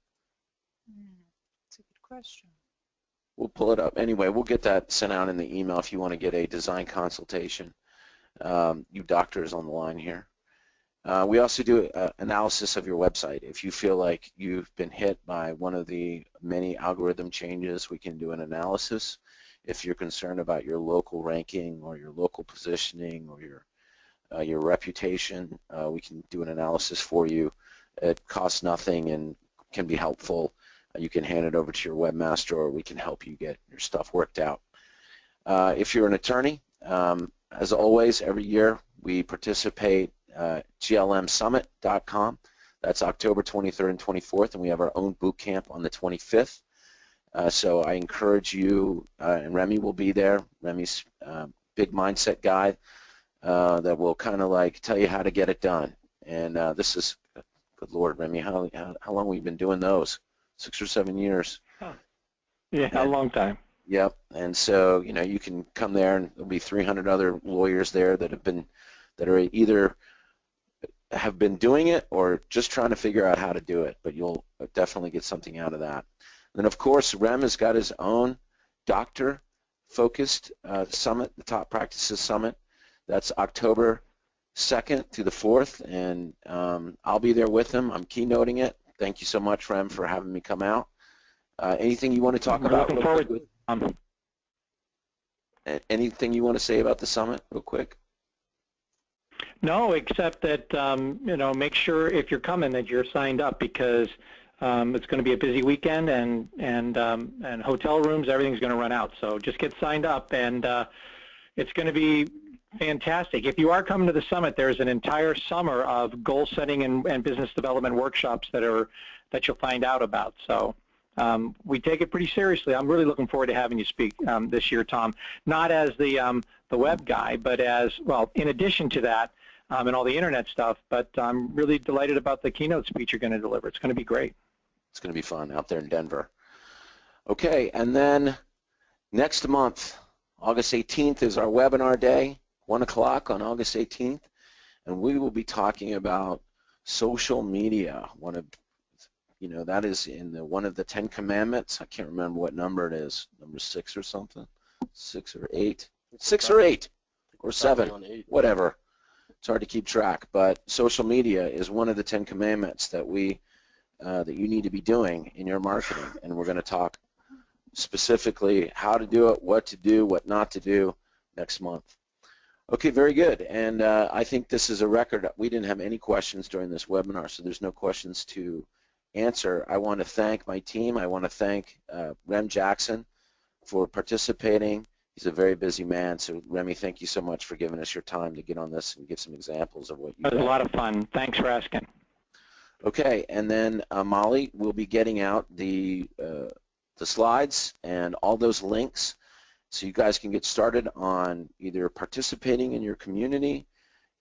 That's a good question. We'll pull it up. Anyway, we'll get that sent out in the email if you want to get a design consultation. You doctors on the line here. We also do analysis of your website. If you feel like you've been hit by one of the many algorithm changes, we can do an analysis. If you're concerned about your local ranking or your local positioning or your reputation, we can do an analysis for you. It costs nothing and can be helpful. You can hand it over to your webmaster, or we can help you get your stuff worked out. If you're an attorney, as always, every year we participate glmsummit.com. That's October 23rd and 24th, and we have our own boot camp on the 25th. So I encourage you, and Remy will be there. Remy's big mindset guy that will kind of like tell you how to get it done. And this is, good Lord, Remy, how long have we been doing those? 6 or 7 years. Huh. Yeah, a long time. Yep. And so, you know, you can come there and there'll be 300 other lawyers there that are either have been doing it or just trying to figure out how to do it, but you'll definitely get something out of that. And then, of course, Rem has got his own doctor-focused summit, the Top Practices Summit. That's October 2nd through the 4th, and I'll be there with him. I'm keynoting it. Thank you so much, Rem, for having me come out. Anything you want to talk about? Looking forward. Anything you want to say about the summit real quick? No, except that, you know, make sure if you're coming that you're signed up, because it's going to be a busy weekend, and hotel rooms, everything's going to run out. So just get signed up, and it's going to be fantastic. If you are coming to the summit, there's an entire summer of goal setting and business development workshops that you'll find out about. So we take it pretty seriously. I'm really looking forward to having you speak this year, Tom. Not as the web guy, but as, well, in addition to that, and all the internet stuff, but I'm really delighted about the keynote speech you're going to deliver. It's going to be great. It's going to be fun out there in Denver. Okay, and then next month, August 18th is our webinar day, 1 o'clock on August 18th, and we will be talking about social media. That is in one of the 10 commandments. I can't remember what number it is, number 6 or something, 6 or 8, 6 or 8 or 7, whatever. It's hard to keep track, but social media is one of the 10 commandments that that you need to be doing in your marketing, and we're going to talk specifically how to do it, what to do, what not to do next month. Okay, very good, and I think this is a record. We didn't have any questions during this webinar, so there's no questions to answer. I want to thank my team. I want to thank Rem Jackson for participating. He's a very busy man, so Remy, thank you so much for giving us your time to get on this and give some examples of what you did. It was a lot of fun. Thanks for asking. Okay, and then Molly will be getting out the slides and all those links so you guys can get started on either participating in your community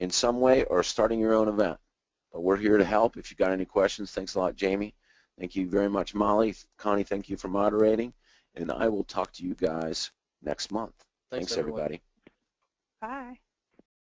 in some way or starting your own event. But we're here to help if you've got any questions. Thanks a lot, Jamie. Thank you very much, Molly. Connie, thank you for moderating, and I will talk to you guys next month. Thanks everybody. Bye.